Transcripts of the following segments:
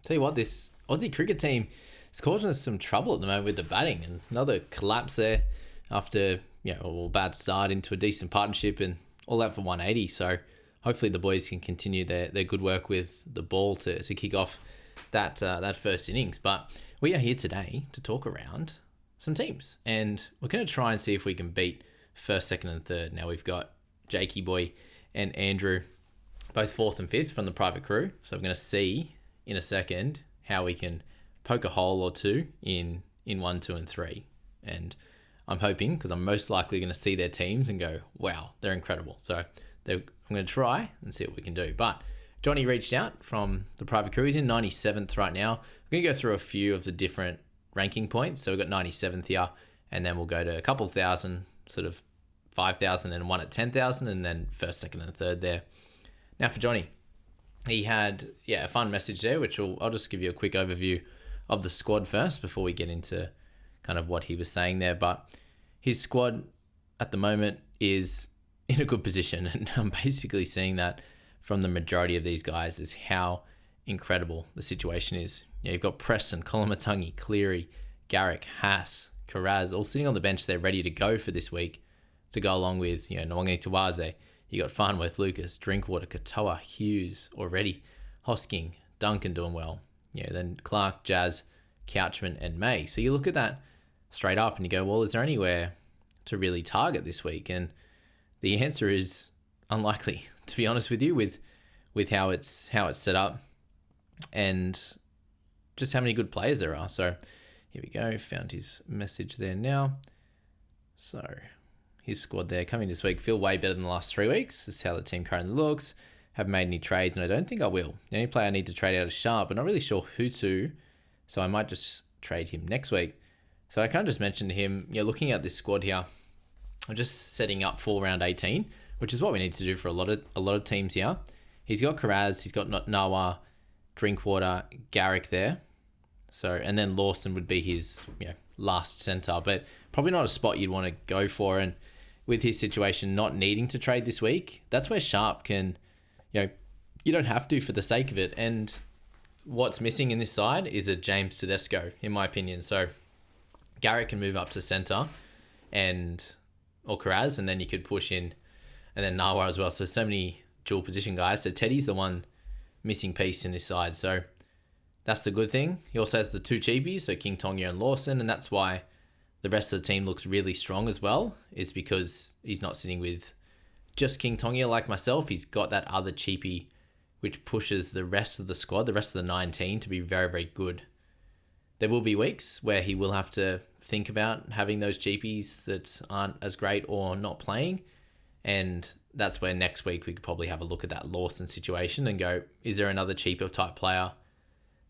Tell you what, this Aussie cricket team is causing us some trouble at the moment with the batting, and another collapse there after a bad start into a decent partnership and all that for 180. So hopefully the boys can continue their good work with the ball to kick off that first innings. But we are here today to talk around some teams, and we're going to try and see if we can beat first, second, and third. Now we've got Jakey Boy and Andrew, both fourth and fifth from the private crew. So we're going to see in a second how we can poke a hole or two in 1, 2, and 3. And I'm hoping, because I'm most likely going to see their teams and go, wow, they're incredible. So I'm going to try and see what we can do. But Johnny reached out from the private crew. He's in 97th right now. We're going to go through a few of the different ranking points. So we've got 97th here, and then we'll go to a couple thousand, sort of 5,000 and one at 10,000, and then first, second, and third there. Now for Johnny, he had a fun message there, which I'll just give you a quick overview of the squad first before we get into kind of what he was saying there. But his squad at the moment is in a good position, and I'm basically seeing that from the majority of these guys is how incredible the situation is. You've got Preston, Kolomatangi, Cleary, Garrick, Haas, Karaz, all sitting on the bench there ready to go for this week to go along with Nwangi Tawaze. You got Farnworth, Lucas, Drinkwater, Katoa, Hughes already, Hosking, Duncan doing well. Then Clark, Jazz, Couchman, and May. So you look at that straight up and you go, well, is there anywhere to really target this week? And the answer is unlikely, to be honest with you, with how it's set up and just how many good players there are. So here we go. Found his message there now. So his squad there coming this week feel way better than the last 3 weeks. This is how the team currently looks. Haven't made any trades, and I don't think I will. The only player I need to trade out is Sharp, but not really sure who to, so I might just trade him next week. So I kind of just mentioned to him, looking at this squad here, I'm just setting up for round 18, which is what we need to do for a lot of teams here. He's got Karaz, he's got Nawa, Drinkwater, Garrick there. So, and then Lawson would be his last centre, but probably not a spot you'd want to go for. And with his situation not needing to trade this week, that's where Sharp can, you don't have to for the sake of it. And what's missing in this side is a James Tedesco, in my opinion. So Garrett can move up to centre or Karaz, and then you could push in, and then Nawa as well. So many dual position guys. So Teddy's the one missing piece in this side. So that's the good thing. He also has the two cheapies, so King Tonga and Lawson, and that's why the rest of the team looks really strong as well, is because he's not sitting with just King Tonga like myself. He's got that other cheapie, which pushes the rest of the squad, the rest of the 19, to be very, very good. There will be weeks where he will have to think about having those cheapies that aren't as great or not playing, and that's where next week we could probably have a look at that Lawson situation and go, is there another cheaper type player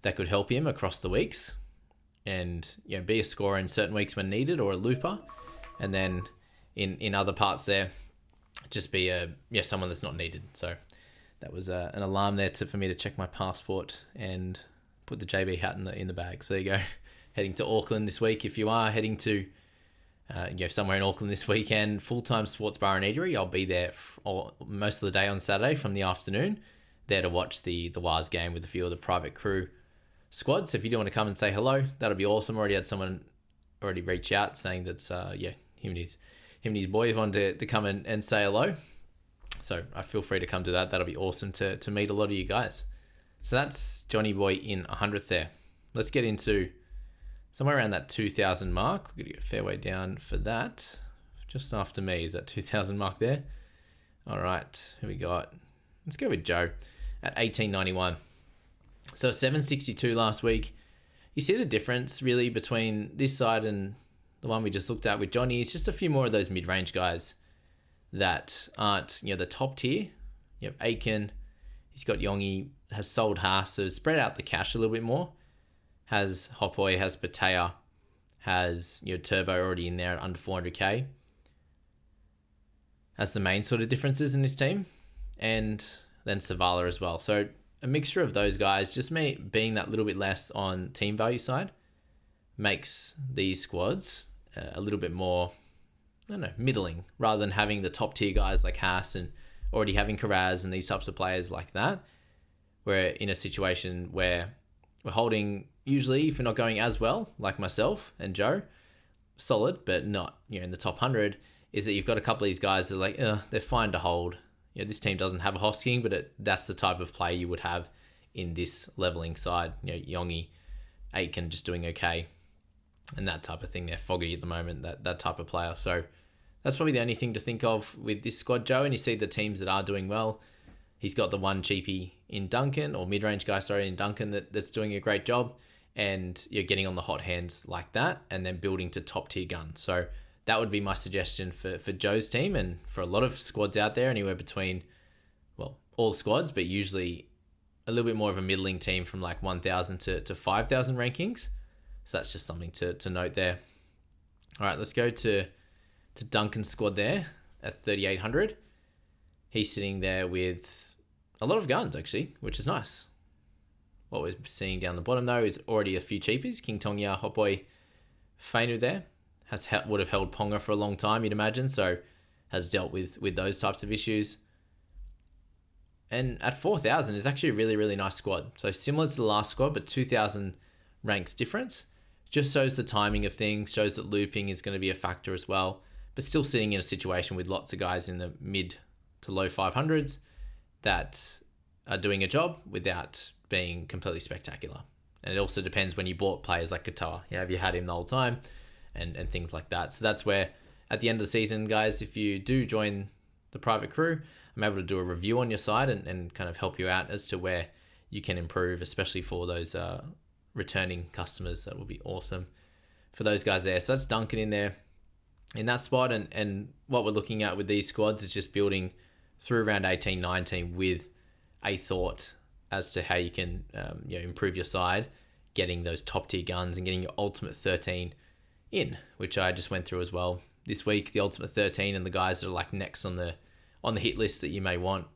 that could help him across the weeks and be a scorer in certain weeks when needed, or a looper, and then in other parts there just be someone that's not needed. So that was an alarm there for me to check my passport and put the JB hat in the bag. So there you go. Heading to Auckland this week. If you are heading to somewhere in Auckland this weekend, full-time sports bar and eatery, I'll be there most of the day on Saturday from the afternoon, there to watch the Wars game with a few of the private crew squad. So if you do want to come and say hello, that'll be awesome. Already had someone reach out saying that him and his boys wanted to come and say hello. So I feel free to come to that. That'll be awesome to meet a lot of you guys. So that's Johnny Boy in 100th there. Let's get into somewhere around that 2,000 mark. We're going to get a fair way down for that. Just after me is that 2,000 mark there. All right, who we got? Let's go with Joe at 1891. So 762 last week. You see the difference really between this side and the one we just looked at with Johnny. It's just a few more of those mid-range guys that aren't the top tier. Aiken, he's got Yongi, has sold Haas, so spread out the cash a little bit more. Has Hopoi, has Patea, has Turbo already in there at under 400k. Has the main sort of differences in this team, and then Savala as well. So a mixture of those guys, just me being that little bit less on team value side, makes these squads a little bit more, middling, rather than having the top tier guys like Haas and already having Karaz and these types of players like that. We're in a situation where we're holding, usually, if we're not going as well, like myself and Joe, solid, but not, in the top 100, is that you've got a couple of these guys that are like, they're fine to hold. This team doesn't have a Hosking, but that's the type of play you would have in this leveling side. Yongi, Aitken just doing okay, and that type of thing. They're foggy at the moment, that type of player. So that's probably the only thing to think of with this squad, Joe. And you see the teams that are doing well. He's got the one cheapie in Duncan, or mid-range guy, in Duncan, that's doing a great job. And you're getting on the hot hands like that and then building to top tier guns. So that would be my suggestion for Joe's team, and for a lot of squads out there, anywhere between, all squads, but usually a little bit more of a middling team from like 1,000 to 5,000 rankings. So that's just something to note there. All right, let's go to Duncan's squad there at 3,800. He's sitting there with a lot of guns, actually, which is nice. What we're seeing down the bottom, though, is already a few cheapies. King Tongia, Hotboy, Fainu there. Would have held Ponga for a long time, you'd imagine, so has dealt with those types of issues. And at 4,000 is actually a really, really nice squad. So similar to the last squad, but 2,000 ranks difference. Just shows the timing of things, shows that looping is going to be a factor as well, but still sitting in a situation with lots of guys in the mid to low 500s that are doing a job without being completely spectacular. And it also depends when you bought players like Katoa. Have you had him the whole time? And things like that. So that's where, at the end of the season, guys, if you do join the private crew, I'm able to do a review on your side and kind of help you out as to where you can improve, especially for those returning customers. That would be awesome for those guys there. So that's Duncan in there in that spot. And what we're looking at with these squads is just building through around 18, 19 with a thought as to how you can improve your side, getting those top tier guns and getting your ultimate 13 in, which I just went through as well this week. The ultimate 13 and the guys that are like next on the hit list that you may want.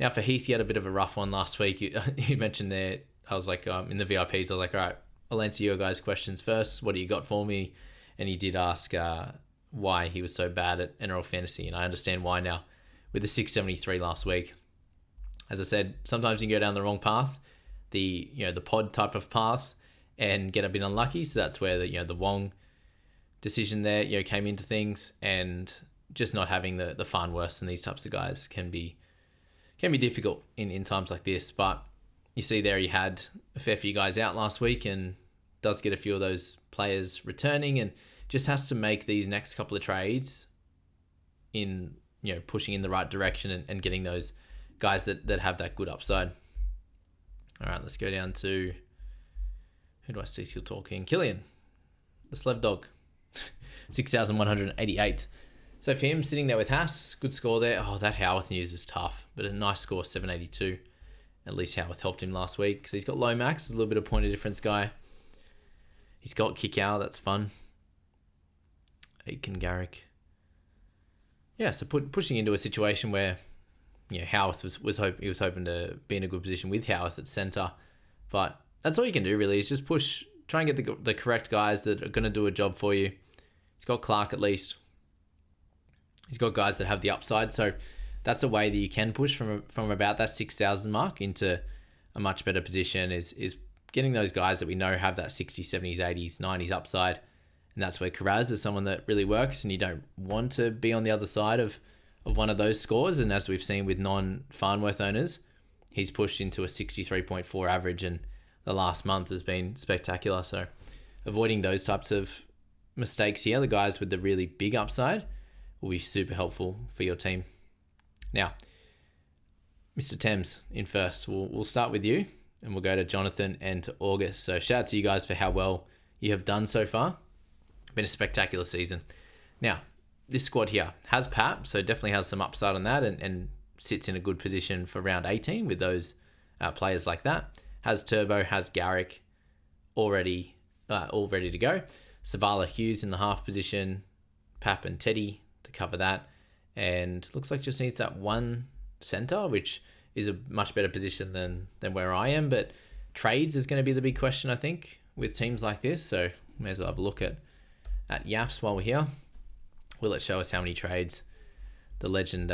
Now for Heath, he had a bit of a rough one last week. You mentioned there, I was like, in the VIPs, I was like, all right, I'll answer your guys' questions first. What do you got for me? And he did ask why he was so bad at NRL Fantasy, and I understand why now with the 673 last week. As I said, sometimes you can go down the wrong path, the pod type of path, and get a bit unlucky. So that's where the Wong decision there came into things, and just not having the fun worse than these types of guys can be difficult in times like this. But you see there he had a fair few guys out last week and does get a few of those players returning, and just has to make these next couple of trades in pushing in the right direction and getting those guys that have that good upside. All right, let's go down to, who do I see still talking? Killian, the Slev dog, 6,188. So for him, sitting there with Haas, good score there. Oh, that Howarth news is tough, but a nice score, 782. At least Howarth helped him last week. So he's got Lomax, a little bit of point of difference guy. He's got Kickow, that's fun. Aitken, Garrick. Yeah, so pushing into a situation where Howarth was hoping to be in a good position with Howarth at centre, but that's all you can do really, is just push, try and get the correct guys that are going to do a job for you. He's got Clark at least. He's got guys that have the upside, so that's a way that you can push from about that 6,000 mark into a much better position, is getting those guys that we know have that 60s, 70s, 80s, 90s upside. And that's where Karaz is someone that really works, and you don't want to be on the other side of one of those scores. And as we've seen with non-Farnworth owners, he's pushed into a 63.4 average, and the last month has been spectacular. So avoiding those types of mistakes here, the guys with the really big upside, will be super helpful for your team. Now, Mr. Thames in first. We'll start with you, and we'll go to Jonathan and to August. So shout out to you guys for how well you have done so far. Been a spectacular season. Now, this squad here has Pap, so definitely has some upside on that, and sits in a good position for round 18 with those players like that. Has Turbo, has Garrick all ready to go. Savala Hughes in the half position, Pap and Teddy to cover that, and looks like just needs that one centre, which is a much better position than where I am. But trades is going to be the big question, I think, with teams like this. So may as well have a look at Yaffs while we're here. Will it show us how many trades the legend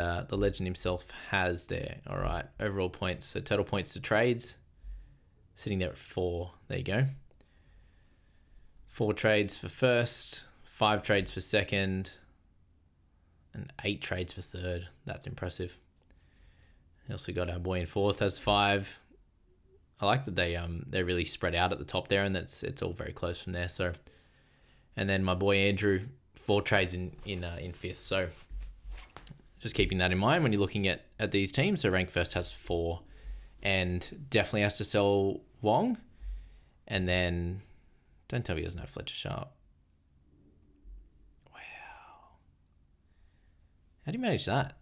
himself has there? All right, overall points. So total points to trades, sitting there at 4. There you go. 4 trades for first, 5 trades for second, and 8 trades for third. That's impressive. We also got our boy in fourth has 5. I like that they're really spread out at the top there, and it's all very close from there. So, and then my boy Andrew, 4 trades in fifth. So just keeping that in mind when you're looking at these teams. So rank first has 4, and definitely has to sell Wong, and then don't tell me he doesn't have Fletcher Sharp. Wow, how do you manage that?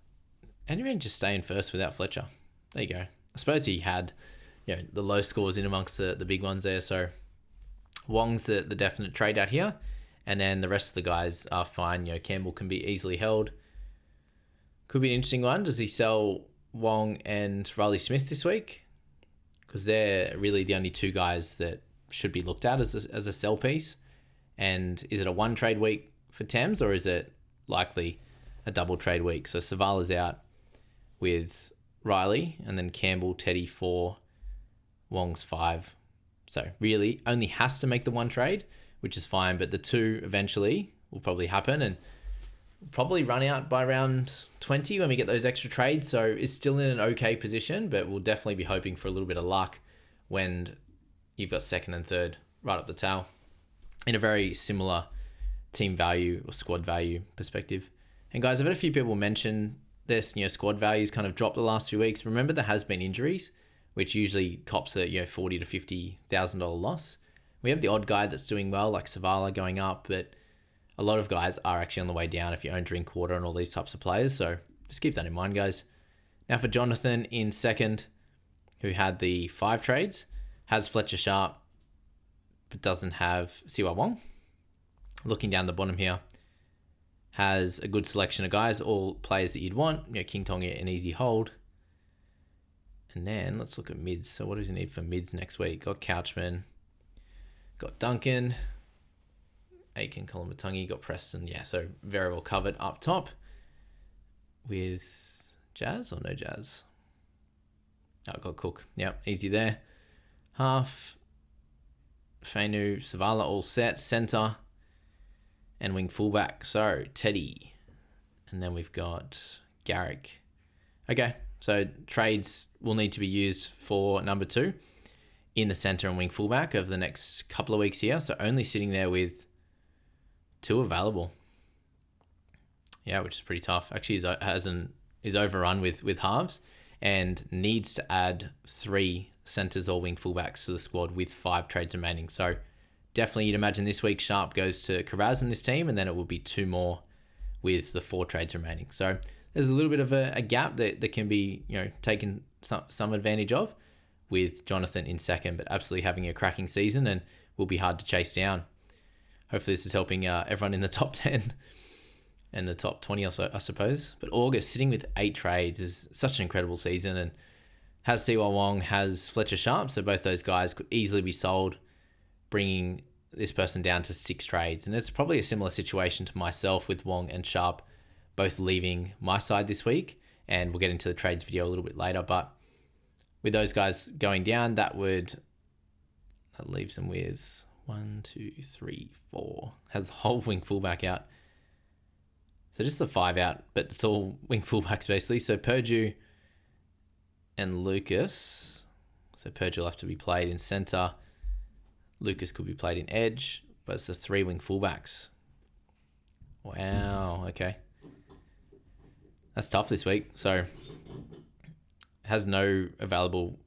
How do you manage to stay in first without Fletcher? There you go. I suppose he had, the low scores in amongst the big ones there. So Wong's the definite trade out here. And then the rest of the guys are fine. Campbell can be easily held. Could be an interesting one. Does he sell Wong and Riley Smith this week? Because they're really the only 2 guys that should be looked at as a sell piece. And is it a 1 trade week for Thames, or is it likely a double trade week? So Savala's out with Riley, and then Campbell, Teddy 4, Wong's 5. So really only has to make the 1 trade, which is fine, but the 2 eventually will probably happen, and probably run out by round 20 when we get those extra trades. So it's still in an okay position, but we'll definitely be hoping for a little bit of luck when you've got second and third right up the tail in a very similar team value or squad value perspective. And guys, I've had a few people mention this, squad values kind of dropped the last few weeks. Remember, there has been injuries, which usually cops a $40,000 to $50,000 loss. We have the odd guy that's doing well, like Savala going up, but a lot of guys are actually on the way down if you own Drinkwater and all these types of players. So just keep that in mind, guys. Now for Jonathan in second, who had the 5 trades, has Fletcher Sharp, but doesn't have Siwa Wong. Looking down the bottom here, has a good selection of guys, all players that you'd want. King Tonga, an easy hold. And then let's look at mids. So what does he need for mids next week? Got Couchman, got Duncan, Aiken, Kolomatangi, got Preston. Yeah, so very well covered up top with Jazz or no Jazz. Oh, got Cook. Yep, easy there. Half, Fainu, Savala all set. Centre and wing fullback. So Teddy. And then we've got Garrick. Okay, so trades will need to be used for number 2 in the centre and wing fullback over the next couple of weeks here. So only sitting there with 2 available. Yeah, which is pretty tough. Actually, is overrun with halves and needs to add 3 centres or wing fullbacks to the squad with 5 trades remaining. So definitely you'd imagine this week Sharp goes to Karaz in this team, and then it will be 2 more with the 4 trades remaining. So there's a little bit of a gap that can be taken some advantage of with Jonathan in second, but absolutely having a cracking season and will be hard to chase down. Hopefully this is helping everyone in the top 10 and the top 20 also, I suppose. But August sitting with 8 trades is such an incredible season, and has Siwa Wong, has Fletcher Sharp, so both those guys could easily be sold, bringing this person down to 6 trades. And it's probably a similar situation to myself with Wong and Sharp both leaving my side this week, and we'll get into the trades video a little bit later. But with those guys going down, that leaves them with 1, 2, 3, 4. Has the whole wing fullback out. So just the 5 out, but it's all wing fullbacks basically. So Purdue and Lucas. So Purdue will have to be played in centre. Lucas could be played in edge, but it's the 3 wing fullbacks. Wow, okay. That's tough this week. So has no available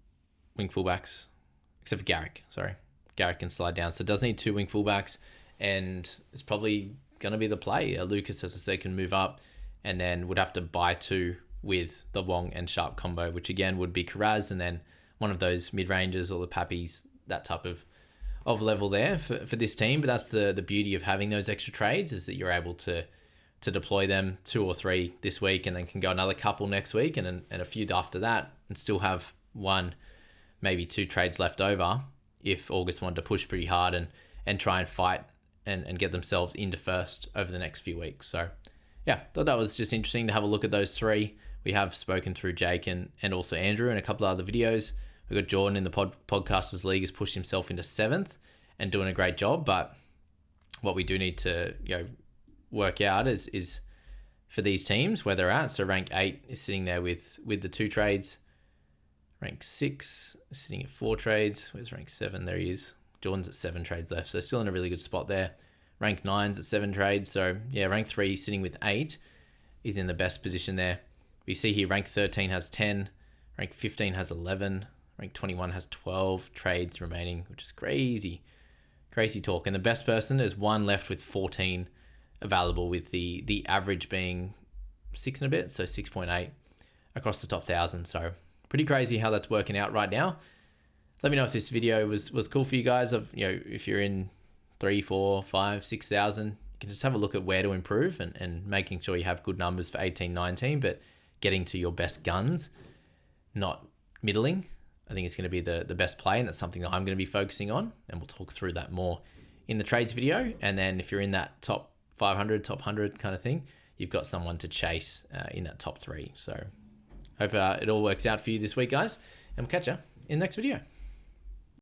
wing fullbacks except for Garrick. Sorry, Garrick can slide down. So it does need 2 wing fullbacks, and it's probably going to be the play. Lucas, as I said, can move up, and then would have to buy 2 with the Wong and Sharp combo, which again would be Karaz, and then one of those mid-rangers or the Pappies, that type of level there for this team. But that's the beauty of having those extra trades, is that you're able to deploy them 2 or 3 this week, and then can go another couple next week, and a few after that, and still have 1, maybe 2 trades left over if August wanted to push pretty hard and try and fight and get themselves into first over the next few weeks. So yeah, thought that was just interesting to have a look at those 3. We have spoken through Jake and also Andrew in a couple of other videos. We've got Jordan in the Podcasters League has pushed himself into 7th and doing a great job. But what we do need to work out is for these teams where they're at. So rank 8 is sitting there with the 2 trades. Rank 6 is sitting at 4 trades. Where's rank 7? There he is. Jordan's at 7 trades left. So still in a really good spot there. Rank 9's at 7 trades. So yeah, rank 3 sitting with 8 is in the best position there. You see here, rank 13 has 10. Rank 15 has 11. Rank 21 has 12 trades remaining, which is crazy. Crazy talk. And the best person is 1 left with 14 available, with the average being 6 and a bit, so 6.8 across the top 1,000. So pretty crazy how that's working out right now. Let me know if this video was cool for you guys. If you're in 3, 4, 5, 6,000, you can just have a look at where to improve and making sure you have good numbers for 18, 19, but getting to your best guns, not middling. I think it's going to be the best play, and that's something that I'm going to be focusing on, and we'll talk through that more in the trades video. And then if you're in that top 500, top 100 kind of thing, you've got someone to chase in that top 3. So hope it all works out for you this week, guys, and we'll catch you in the next video.